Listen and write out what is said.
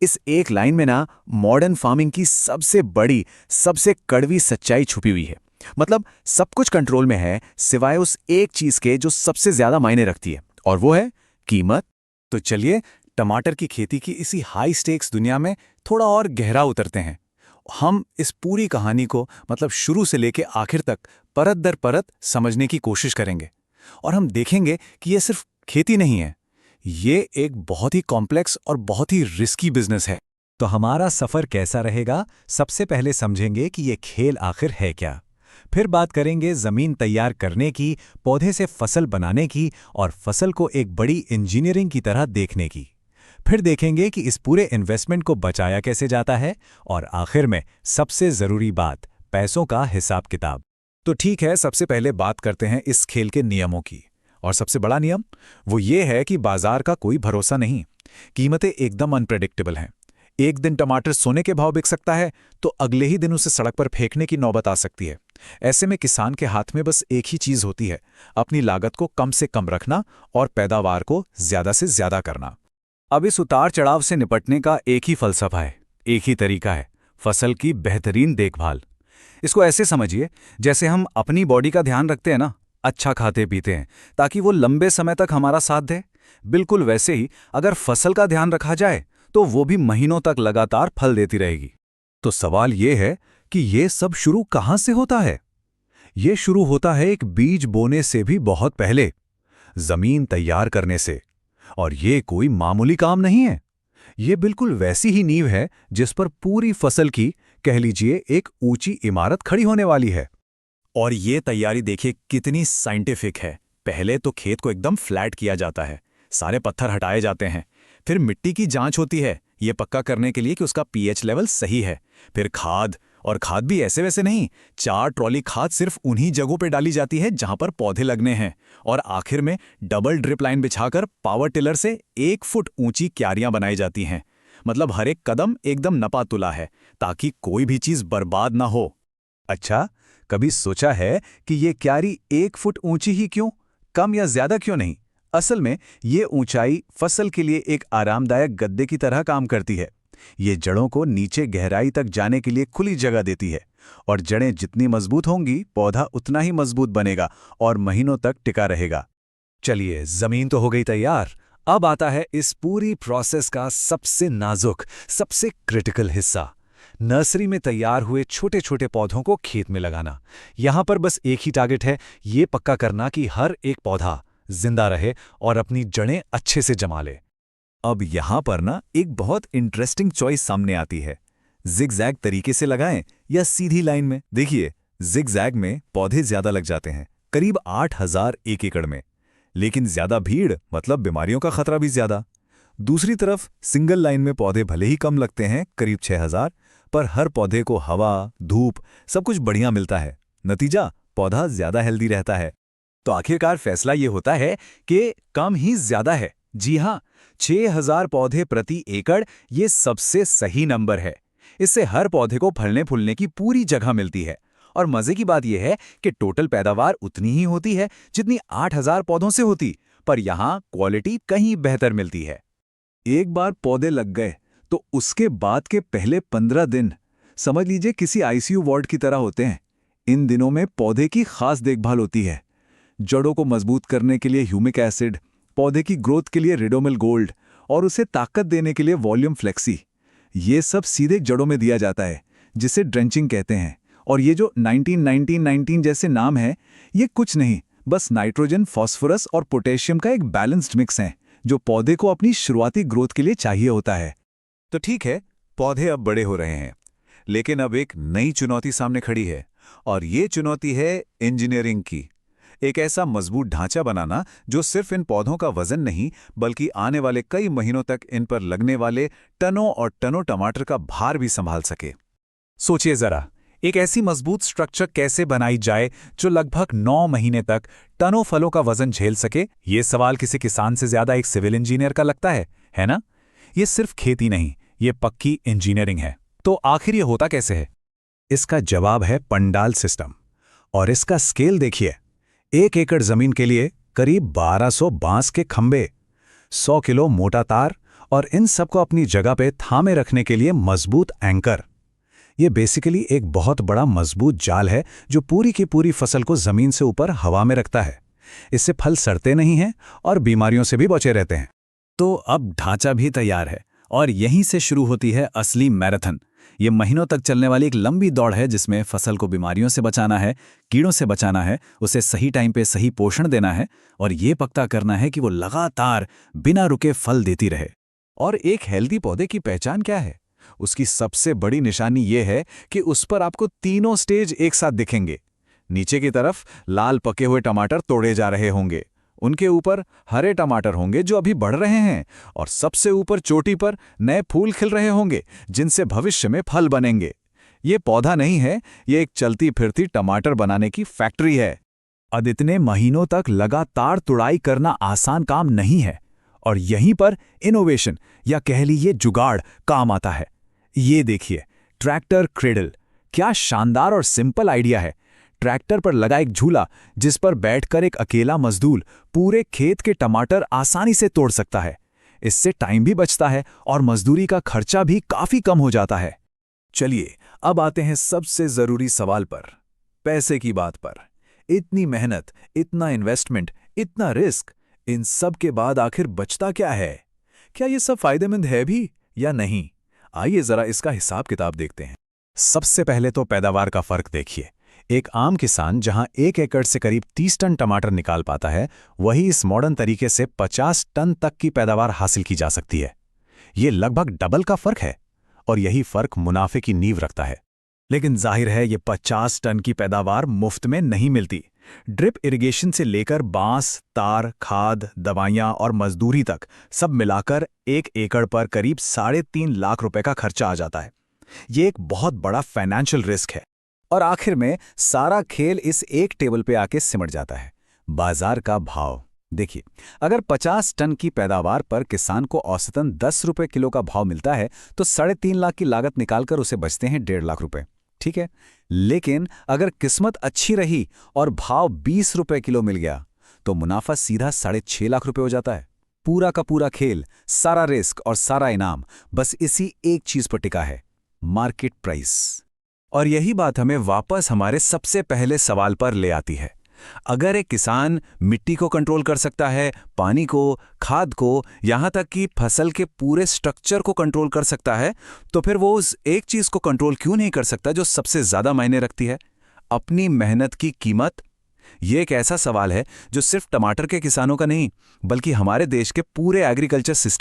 इस एक लाइन में ना मॉडर्न फार्मिंग की सबसे बड़ी, सबसे कड़वी सच्चाई छुपी हुई है। मतलब सब कुछ कंट्रोल में है सिवाय उस एक चीज के जो सबसे ज्यादा मायने रखती है, और वो है कीमत। तो चलिए टमाटर की खेती की इसी हाई स्टेक्स दुनिया में थोड़ा और गहरा उतरते हैं। हम इस पूरी कहानी को मतलब शुरू से लेके आखिर तक परत दर परत समझने की कोशिश करेंगे और हम देखेंगे कि ये सिर्फ खेती नहीं है, ये एक बहुत ही कॉम्प्लेक्स और बहुत ही रिस्की बिजनेस है। तो हमारा सफर कैसा रहेगा? सबसे पहले समझेंगे कि ये खेल आखिर है क्या। फिर बात करेंगे जमीन तैयार करने की, पौधे से फसल बनाने की और फसल को एक बड़ी इंजीनियरिंग की तरह देखने की। फिर देखेंगे कि इस पूरे इन्वेस्टमेंट को बचाया कैसे जाता है और आखिर में सबसे जरूरी बात, पैसों का हिसाब किताब। तो ठीक है, सबसे पहले बात करते हैं इस खेल के नियमों की। और सबसे बड़ा नियम वो ये है कि बाजार का कोई भरोसा नहीं। कीमतें एकदम अनप्रेडिक्टेबल हैं। एक दिन टमाटर सोने के भाव बिक सकता है तो अगले ही दिन उसे सड़क पर फेंकने की नौबत आ सकती है। ऐसे में किसान के हाथ में बस एक ही चीज होती है, अपनी लागत को कम से कम रखना और पैदावार को ज्यादा से ज्यादा करना। अब इस उतार चढ़ाव से निपटने का एक ही फलसफा है, एक ही तरीका है, फसल की बेहतरीन देखभाल। इसको ऐसे समझिए जैसे हम अपनी बॉडी का ध्यान रखते हैं ना, अच्छा खाते पीते हैं ताकि वो लंबे समय तक हमारा साथ दे। बिल्कुल वैसे ही अगर फसल का ध्यान रखा जाए तो वो भी महीनों तक लगातार फल देती रहेगी। तो सवाल ये है कि ये सब शुरू कहाँ से होता है? ये शुरू होता है एक बीज बोने से भी बहुत पहले, जमीन तैयार करने से। और ये कोई मामूली काम नहीं है। ये बिल्कुल वैसी ही नींव है जिस पर पूरी फसल की, कह लीजिए, एक ऊंची इमारत खड़ी होने वाली है। और ये तैयारी देखिए कितनी साइंटिफिक है। पहले तो खेत को एकदम फ्लैट किया जाता है, सारे पत्थर हटाए जाते हैं। फिर मिट्टी की जांच होती है, ये पक्का करने के लिए कि उसका पीएच लेवल सही है। फिर खाद, और खाद भी ऐसे वैसे नहीं, 4 ट्रॉली खाद सिर्फ उन्हीं जगहों पे डाली जाती है जहां पर पौधे लगने हैं। और आखिर में डबल ड्रिप लाइन बिछाकर पावर टिलर से 1 फुट ऊंची क्यारियां बनाई जाती हैं। मतलब हर एक कदम एकदम नपा तुला है ताकि कोई भी चीज बर्बाद ना हो। अच्छा, कभी सोचा है कि ये क्यारी 1 फुट ऊंची ही क्यों, कम या ज्यादा क्यों नहीं? असल में ये ऊंचाई फसल के लिए एक आरामदायक गद्दे की तरह काम करती है। ये जड़ों को नीचे गहराई तक जाने के लिए खुली जगह देती है, और जड़ें जितनी मजबूत होंगी पौधा उतना ही मजबूत बनेगा और महीनों तक टिका रहेगा। चलिए, जमीन तो हो गई तैयार। अब आता है इस पूरी प्रोसेस का सबसे नाजुक, सबसे क्रिटिकल हिस्सा, नर्सरी में तैयार हुए छोटे छोटे पौधों को खेत में लगाना। यहां पर बस एक ही टारगेट है, ये पक्का करना कि हर एक पौधा जिंदा रहे और अपनी जड़ें अच्छे से जमा ले। अब यहां पर ना एक बहुत इंटरेस्टिंग चॉइस सामने आती है, जिगजैग तरीके से लगाएं या सीधी लाइन में। देखिए, जिगजैग में पौधे ज्यादा लग जाते हैं, करीब 8000 एक एकड़ में, लेकिन ज्यादा भीड़ मतलब बीमारियों का खतरा भी ज्यादा। दूसरी तरफ सिंगल लाइन में पौधे भले ही कम लगते हैं, करीब 6000, पर हर पौधे को हवा, धूप सब कुछ बढ़िया मिलता है। नतीजा, पौधा ज्यादा हेल्दी रहता है। तो आखिरकार फैसला ये होता है कि कम ही ज्यादा है। जी हां, 6000 पौधे प्रति एकड़ ये सबसे सही नंबर है। इससे हर पौधे को फलने फूलने की पूरी जगह मिलती है। और मजे की बात यह है कि टोटल पैदावार उतनी ही होती है जितनी 8000 पौधों से होती, पर यहां क्वालिटी कहीं बेहतर मिलती है। एक बार पौधे लग गए तो उसके बाद के पहले 15 दिन समझ लीजिए किसी आईसीयू वार्ड की तरह होते हैं। इन दिनों में पौधे की खास देखभाल होती है। जड़ों को मजबूत करने के लिए ह्यूमिक एसिड, पौधे की ग्रोथ के लिए रिडोमिल गोल्ड और उसे ताकत देने के लिए वॉल्यूम फ्लेक्सी, ये सब सीधे जड़ों में दिया जाता है, जिसे ड्रेंचिंग कहते हैं। और ये जो 19-19-19 जैसे नाम है, ये कुछ नहीं, बस नाइट्रोजन, फास्फोरस और पोटेशियम का एक बैलेंस्ड मिक्स है जो पौधे को अपनी शुरुआती ग्रोथ के लिए चाहिए होता है। तो ठीक है, पौधे अब बड़े हो रहे हैं, लेकिन अब एक नई चुनौती सामने खड़ी है, और ये चुनौती है इंजीनियरिंग की। एक ऐसा मजबूत ढांचा बनाना जो सिर्फ इन पौधों का वजन नहीं, बल्कि आने वाले कई महीनों तक इन पर लगने वाले टनों और टनों टमाटर का भार भी संभाल सके। सोचिए जरा, एक ऐसी मजबूत स्ट्रक्चर कैसे बनाई जाए जो लगभग 9 महीने तक टनों फलों का वजन झेल सके? ये सवाल किसी किसान से ज्यादा एक सिविल इंजीनियर का लगता है ना? ये सिर्फ खेती नहीं, ये पक्की इंजीनियरिंग है। तो आखिर ये होता कैसे है? इसका जवाब है पंडाल सिस्टम। और इसका स्केल देखिए, 1 एकड़ जमीन के लिए करीब 1200 बांस के खंभे, 100 किलो मोटा तार और इन सबको अपनी जगह पे थामे रखने के लिए मजबूत एंकर। ये बेसिकली एक बहुत बड़ा मजबूत जाल है जो पूरी की पूरी फसल को जमीन से ऊपर हवा में रखता है। इससे फल सड़ते नहीं हैं और बीमारियों से भी बचे रहते हैं। तो अब ढांचा भी तैयार है और यहीं से शुरू होती है असली मैराथन। ये महीनों तक चलने वाली एक लंबी दौड़ है जिसमें फसल को बीमारियों से बचाना है, कीड़ों से बचाना है, उसे सही टाइम पे सही पोषण देना है और ये पक्का करना है कि वो लगातार बिना रुके फल देती रहे। और एक हेल्दी पौधे की पहचान क्या है? उसकी सबसे बड़ी निशानी ये है कि उस पर आपको तीनों स्टेज एक साथ दिखेंगे। नीचे की तरफ लाल पके हुए टमाटर तोड़े जा रहे होंगे, उनके ऊपर हरे टमाटर होंगे जो अभी बढ़ रहे हैं, और सबसे ऊपर चोटी पर नए फूल खिल रहे होंगे जिनसे भविष्य में फल बनेंगे। ये पौधा नहीं है, ये एक चलती फिरती टमाटर बनाने की फैक्ट्री है। अब इतने महीनों तक लगातार तुड़ाई करना आसान काम नहीं है और यहीं पर इनोवेशन या कह लीजिए जुगाड़ काम आता है। ये देखिए, ट्रैक्टर क्रेडल, क्या शानदार और सिंपल आइडिया है। ट्रैक्टर पर लगा एक झूला जिस पर बैठकर एक अकेला मजदूर पूरे खेत के टमाटर आसानी से तोड़ सकता है। इससे टाइम भी बचता है और मजदूरी का खर्चा भी काफी कम हो जाता है। चलिए अब आते हैं सबसे जरूरी सवाल पर, पैसे की बात पर। इतनी मेहनत, इतना इन्वेस्टमेंट, इतना रिस्क, इन सब के बाद आखिर बचता क्या है? क्या ये सब फायदेमंद है भी या नहीं? आइए जरा इसका हिसाब किताब देखते हैं। सबसे पहले तो पैदावार का फर्क देखिए। एक आम किसान जहां 1 एकड़ से करीब 30 टन टमाटर निकाल पाता है, वही इस मॉडर्न तरीके से 50 टन तक की पैदावार हासिल की जा सकती है। ये लगभग डबल का फर्क है और यही फर्क मुनाफे की नींव रखता है। लेकिन जाहिर है ये 50 टन की पैदावार मुफ्त में नहीं मिलती। ड्रिप इरिगेशन से लेकर बांस, तार, खाद, दवाइयां और मजदूरी तक सब मिलाकर 1 एकड़ पर करीब 3.5 लाख रुपए का खर्चा आ जाता है। ये एक बहुत बड़ा फाइनेंशियल रिस्क है। और आखिर में सारा खेल इस एक टेबल पे आके सिमट जाता है, बाजार का भाव। देखिए, अगर 50 टन की पैदावार पर किसान को औसतन 10 रुपए किलो का भाव मिलता है तो 3.5 लाख की लागत निकालकर उसे बचते हैं 1.5 लाख रुपए। ठीक है, लेकिन अगर किस्मत अच्छी रही और भाव 20 रुपए किलो मिल गया तो मुनाफा सीधा 6.5 लाख रुपए हो जाता है। पूरा का पूरा खेल, सारा रिस्क और सारा इनाम बस इसी एक चीज पर टिका है, मार्केट प्राइस। और यही बात हमें वापस हमारे सबसे पहले सवाल पर ले आती है। अगर एक किसान मिट्टी को कंट्रोल कर सकता है, पानी को, खाद को, यहां तक कि फसल के पूरे स्ट्रक्चर को कंट्रोल कर सकता है, तो फिर वो उस एक चीज को कंट्रोल क्यों नहीं कर सकता जो सबसे ज्यादा मायने रखती है, अपनी मेहनत की कीमत? ये एक ऐसा सवाल है जो सिर्फ टमाटर के किसानों का नहीं, बल्कि हमारे देश के पूरे एग्रीकल्चर सिस्टम